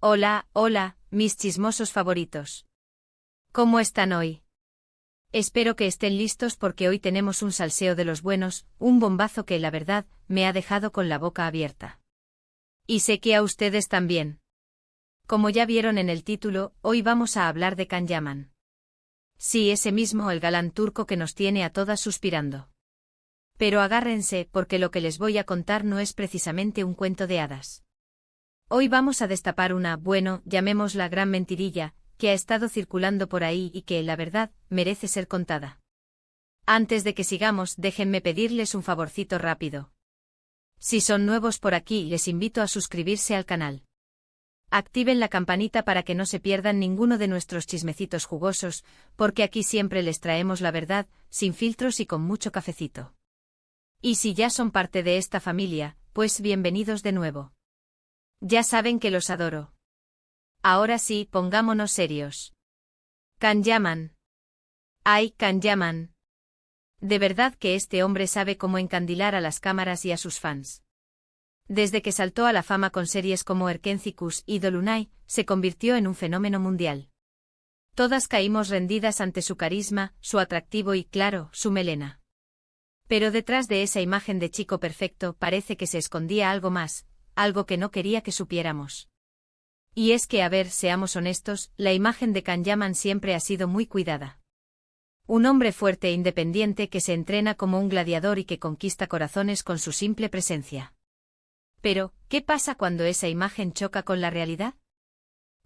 Hola, hola, mis chismosos favoritos. ¿Cómo están hoy? Espero que estén listos porque hoy tenemos un salseo de los buenos, un bombazo que la verdad, me ha dejado con la boca abierta. Y sé que a ustedes también. Como ya vieron en el título, hoy vamos a hablar de Can Yaman. Sí, ese mismo, el galán turco que nos tiene a todas suspirando. Pero agárrense, porque lo que les voy a contar no es precisamente un cuento de hadas. Hoy vamos a destapar una, bueno, llamémosla gran mentirilla, que ha estado circulando por ahí y que, la verdad, merece ser contada. Antes de que sigamos, déjenme pedirles un favorcito rápido. Si son nuevos por aquí, les invito a suscribirse al canal. Activen la campanita para que no se pierdan ninguno de nuestros chismecitos jugosos, porque aquí siempre les traemos la verdad, sin filtros y con mucho cafecito. Y si ya son parte de esta familia, pues bienvenidos de nuevo. Ya saben que los adoro. Ahora sí, pongámonos serios. Can Yaman. Ay, Can Yaman. De verdad que este hombre sabe cómo encandilar a las cámaras y a sus fans. Desde que saltó a la fama con series como Erkencicus y Dolunay, se convirtió en un fenómeno mundial. Todas caímos rendidas ante su carisma, su atractivo y, claro, su melena. Pero detrás de esa imagen de chico perfecto parece que se escondía algo más, algo que no quería que supiéramos. Y es que, a ver, seamos honestos, la imagen de Can Yaman siempre ha sido muy cuidada. Un hombre fuerte e independiente que se entrena como un gladiador y que conquista corazones con su simple presencia. Pero, ¿qué pasa cuando esa imagen choca con la realidad?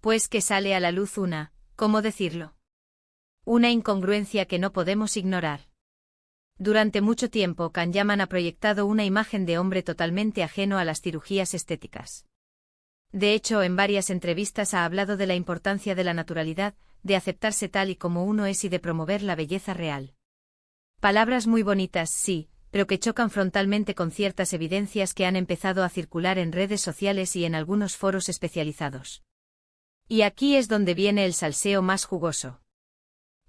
Pues que sale a la luz una, ¿cómo decirlo? Una incongruencia que no podemos ignorar. Durante mucho tiempo Can Yaman ha proyectado una imagen de hombre totalmente ajeno a las cirugías estéticas. De hecho, en varias entrevistas ha hablado de la importancia de la naturalidad, de aceptarse tal y como uno es y de promover la belleza real. Palabras muy bonitas, sí, pero que chocan frontalmente con ciertas evidencias que han empezado a circular en redes sociales y en algunos foros especializados. Y aquí es donde viene el salseo más jugoso.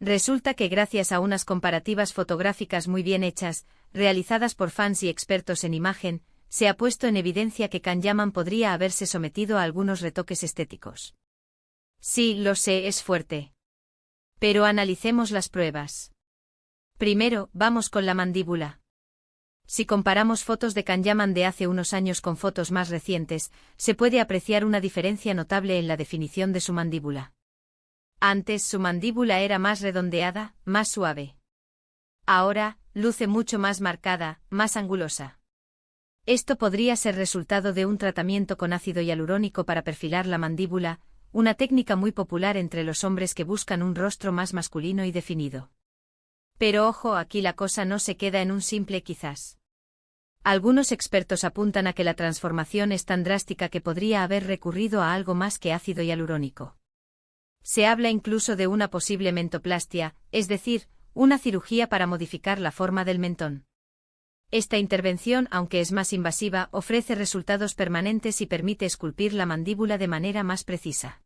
Resulta que gracias a unas comparativas fotográficas muy bien hechas, realizadas por fans y expertos en imagen, se ha puesto en evidencia que Can Yaman podría haberse sometido a algunos retoques estéticos. Sí, lo sé, es fuerte. Pero analicemos las pruebas. Primero, vamos con la mandíbula. Si comparamos fotos de Can Yaman de hace unos años con fotos más recientes, se puede apreciar una diferencia notable en la definición de su mandíbula. Antes su mandíbula era más redondeada, más suave. Ahora, luce mucho más marcada, más angulosa. Esto podría ser resultado de un tratamiento con ácido hialurónico para perfilar la mandíbula, una técnica muy popular entre los hombres que buscan un rostro más masculino y definido. Pero ojo, aquí la cosa no se queda en un simple quizás. Algunos expertos apuntan a que la transformación es tan drástica que podría haber recurrido a algo más que ácido hialurónico. Se habla incluso de una posible mentoplastia, es decir, una cirugía para modificar la forma del mentón. Esta intervención, aunque es más invasiva, ofrece resultados permanentes y permite esculpir la mandíbula de manera más precisa.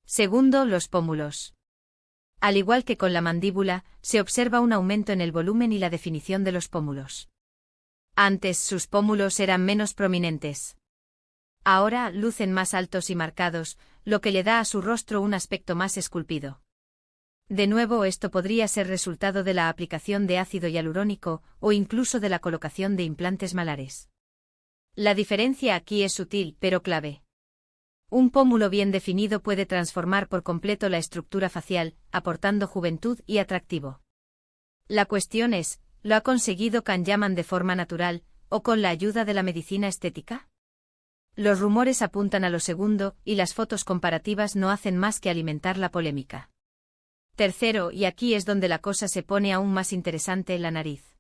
Segundo, los pómulos. Al igual que con la mandíbula, se observa un aumento en el volumen y la definición de los pómulos. Antes sus pómulos eran menos prominentes. Ahora lucen más altos y marcados, lo que le da a su rostro un aspecto más esculpido. De nuevo, esto podría ser resultado de la aplicación de ácido hialurónico o incluso de la colocación de implantes malares. La diferencia aquí es sutil, pero clave. Un pómulo bien definido puede transformar por completo la estructura facial, aportando juventud y atractivo. La cuestión es, ¿lo ha conseguido Can Yaman de forma natural, o con la ayuda de la medicina estética? Los rumores apuntan a lo segundo, y las fotos comparativas no hacen más que alimentar la polémica. Tercero, y aquí es donde la cosa se pone aún más interesante, la nariz.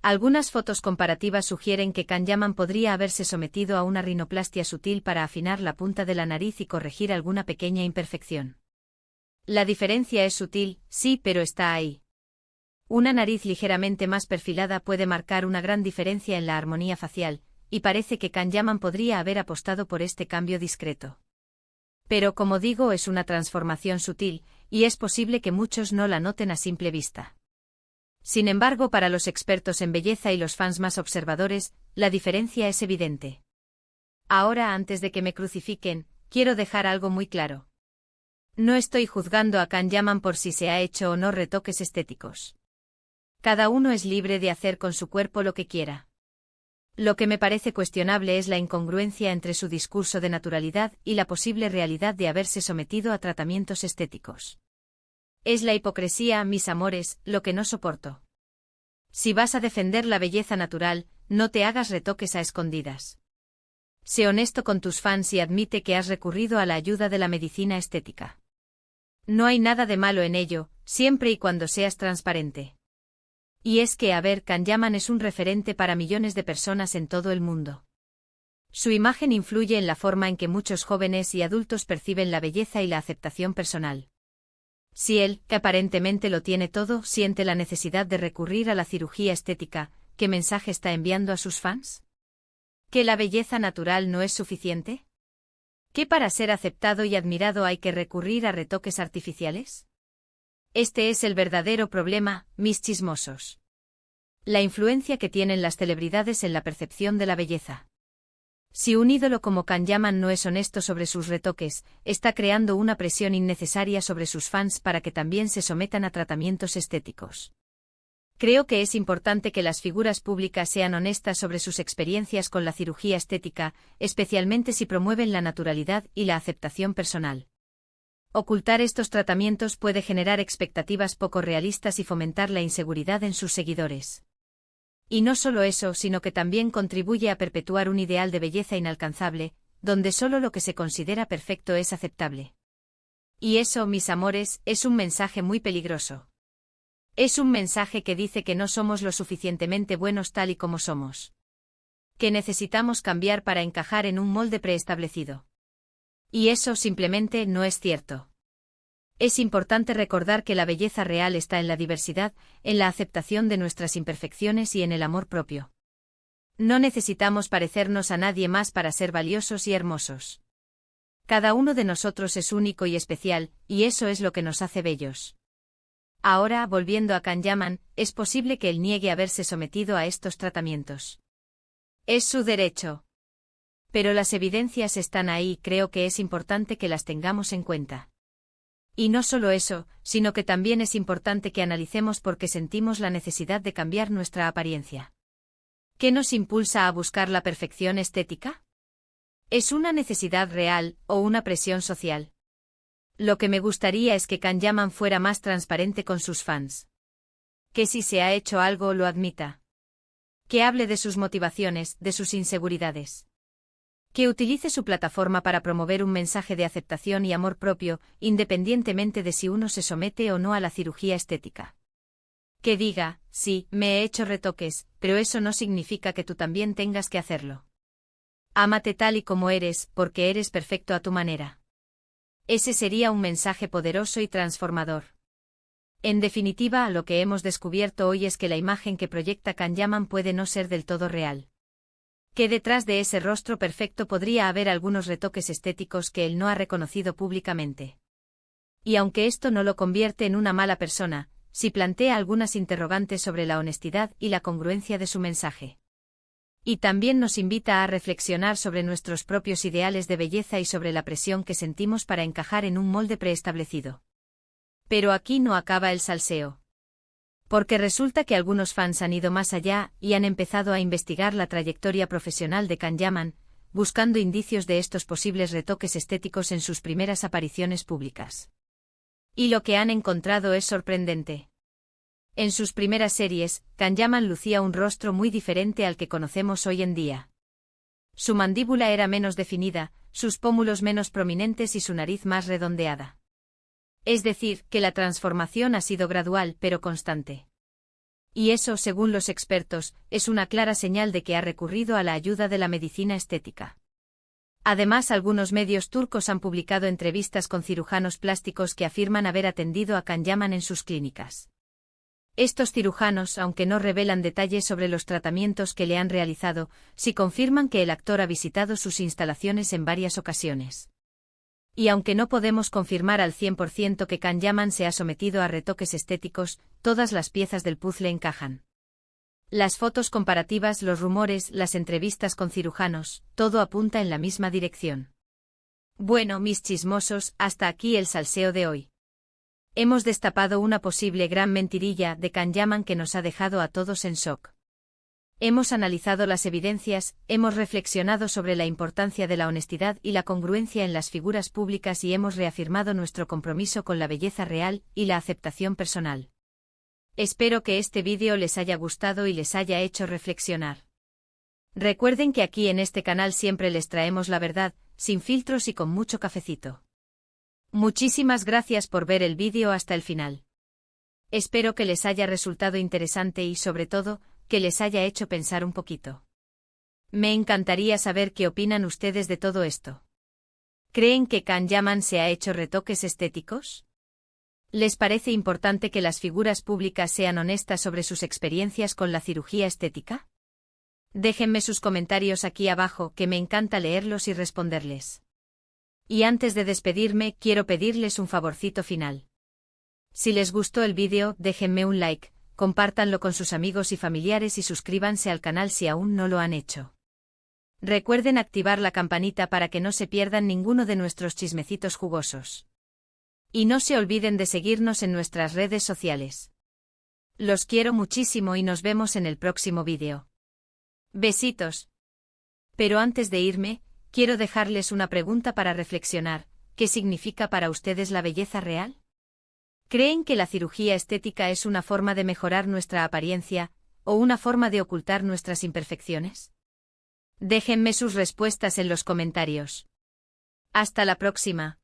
Algunas fotos comparativas sugieren que Can Yaman podría haberse sometido a una rinoplastia sutil para afinar la punta de la nariz y corregir alguna pequeña imperfección. La diferencia es sutil, sí, pero está ahí. Una nariz ligeramente más perfilada puede marcar una gran diferencia en la armonía facial, y parece que Can Yaman podría haber apostado por este cambio discreto. Pero como digo, es una transformación sutil, y es posible que muchos no la noten a simple vista. Sin embargo, para los expertos en belleza y los fans más observadores, la diferencia es evidente. Ahora, antes de que me crucifiquen, quiero dejar algo muy claro. No estoy juzgando a Can Yaman por si se ha hecho o no retoques estéticos. Cada uno es libre de hacer con su cuerpo lo que quiera. Lo que me parece cuestionable es la incongruencia entre su discurso de naturalidad y la posible realidad de haberse sometido a tratamientos estéticos. Es la hipocresía, mis amores, lo que no soporto. Si vas a defender la belleza natural, no te hagas retoques a escondidas. Sé honesto con tus fans y admite que has recurrido a la ayuda de la medicina estética. No hay nada de malo en ello, siempre y cuando seas transparente. Y es que Can Yaman es un referente para millones de personas en todo el mundo. Su imagen influye en la forma en que muchos jóvenes y adultos perciben la belleza y la aceptación personal. Si él, que aparentemente lo tiene todo, siente la necesidad de recurrir a la cirugía estética, ¿qué mensaje está enviando a sus fans? ¿Que la belleza natural no es suficiente? ¿Que para ser aceptado y admirado hay que recurrir a retoques artificiales? Este es el verdadero problema, mis chismosos. La influencia que tienen las celebridades en la percepción de la belleza. Si un ídolo como Can Yaman no es honesto sobre sus retoques, está creando una presión innecesaria sobre sus fans para que también se sometan a tratamientos estéticos. Creo que es importante que las figuras públicas sean honestas sobre sus experiencias con la cirugía estética, especialmente si promueven la naturalidad y la aceptación personal. Ocultar estos tratamientos puede generar expectativas poco realistas y fomentar la inseguridad en sus seguidores. Y no solo eso, sino que también contribuye a perpetuar un ideal de belleza inalcanzable, donde solo lo que se considera perfecto es aceptable. Y eso, mis amores, es un mensaje muy peligroso. Es un mensaje que dice que no somos lo suficientemente buenos tal y como somos. Que necesitamos cambiar para encajar en un molde preestablecido. Y eso simplemente no es cierto. Es importante recordar que la belleza real está en la diversidad, en la aceptación de nuestras imperfecciones y en el amor propio. No necesitamos parecernos a nadie más para ser valiosos y hermosos. Cada uno de nosotros es único y especial, y eso es lo que nos hace bellos. Ahora, volviendo a Can Yaman, es posible que él niegue haberse sometido a estos tratamientos. Es su derecho. Pero las evidencias están ahí y creo que es importante que las tengamos en cuenta. Y no solo eso, sino que también es importante que analicemos por qué sentimos la necesidad de cambiar nuestra apariencia. ¿Qué nos impulsa a buscar la perfección estética? ¿Es una necesidad real o una presión social? Lo que me gustaría es que Can Yaman fuera más transparente con sus fans. Que si se ha hecho algo lo admita. Que hable de sus motivaciones, de sus inseguridades. Que utilice su plataforma para promover un mensaje de aceptación y amor propio, independientemente de si uno se somete o no a la cirugía estética. Que diga, sí, me he hecho retoques, pero eso no significa que tú también tengas que hacerlo. Ámate tal y como eres, porque eres perfecto a tu manera. Ese sería un mensaje poderoso y transformador. En definitiva, lo que hemos descubierto hoy es que la imagen que proyecta Can Yaman puede no ser del todo real. Que detrás de ese rostro perfecto podría haber algunos retoques estéticos que él no ha reconocido públicamente. Y aunque esto no lo convierte en una mala persona, sí plantea algunas interrogantes sobre la honestidad y la congruencia de su mensaje. Y también nos invita a reflexionar sobre nuestros propios ideales de belleza y sobre la presión que sentimos para encajar en un molde preestablecido. Pero aquí no acaba el salseo. Porque resulta que algunos fans han ido más allá y han empezado a investigar la trayectoria profesional de Can Yaman, buscando indicios de estos posibles retoques estéticos en sus primeras apariciones públicas. Y lo que han encontrado es sorprendente. En sus primeras series, Can Yaman lucía un rostro muy diferente al que conocemos hoy en día. Su mandíbula era menos definida, sus pómulos menos prominentes y su nariz más redondeada. Es decir, que la transformación ha sido gradual pero constante. Y eso, según los expertos, es una clara señal de que ha recurrido a la ayuda de la medicina estética. Además, algunos medios turcos han publicado entrevistas con cirujanos plásticos que afirman haber atendido a Can Yaman en sus clínicas. Estos cirujanos, aunque no revelan detalles sobre los tratamientos que le han realizado, sí confirman que el actor ha visitado sus instalaciones en varias ocasiones. Y aunque no podemos confirmar al 100% que Can Yaman se ha sometido a retoques estéticos, todas las piezas del puzzle encajan. Las fotos comparativas, los rumores, las entrevistas con cirujanos, todo apunta en la misma dirección. Bueno, mis chismosos, hasta aquí el salseo de hoy. Hemos destapado una posible gran mentirilla de Can Yaman que nos ha dejado a todos en shock. Hemos analizado las evidencias, hemos reflexionado sobre la importancia de la honestidad y la congruencia en las figuras públicas y hemos reafirmado nuestro compromiso con la belleza real y la aceptación personal. Espero que este vídeo les haya gustado y les haya hecho reflexionar. Recuerden que aquí en este canal siempre les traemos la verdad, sin filtros y con mucho cafecito. Muchísimas gracias por ver el vídeo hasta el final. Espero que les haya resultado interesante y sobre todo, que les haya hecho pensar un poquito. Me encantaría saber qué opinan ustedes de todo esto. ¿Creen que Can Yaman se ha hecho retoques estéticos? ¿Les parece importante que las figuras públicas sean honestas sobre sus experiencias con la cirugía estética? Déjenme sus comentarios aquí abajo, que me encanta leerlos y responderles. Y antes de despedirme, quiero pedirles un favorcito final. Si les gustó el vídeo, déjenme un like, compártanlo con sus amigos y familiares y suscríbanse al canal si aún no lo han hecho. Recuerden activar la campanita para que no se pierdan ninguno de nuestros chismecitos jugosos. Y no se olviden de seguirnos en nuestras redes sociales. Los quiero muchísimo y nos vemos en el próximo vídeo. Besitos. Pero antes de irme, quiero dejarles una pregunta para reflexionar. ¿Qué significa para ustedes la belleza real? ¿Creen que la cirugía estética es una forma de mejorar nuestra apariencia, o una forma de ocultar nuestras imperfecciones? Déjenme sus respuestas en los comentarios. Hasta la próxima.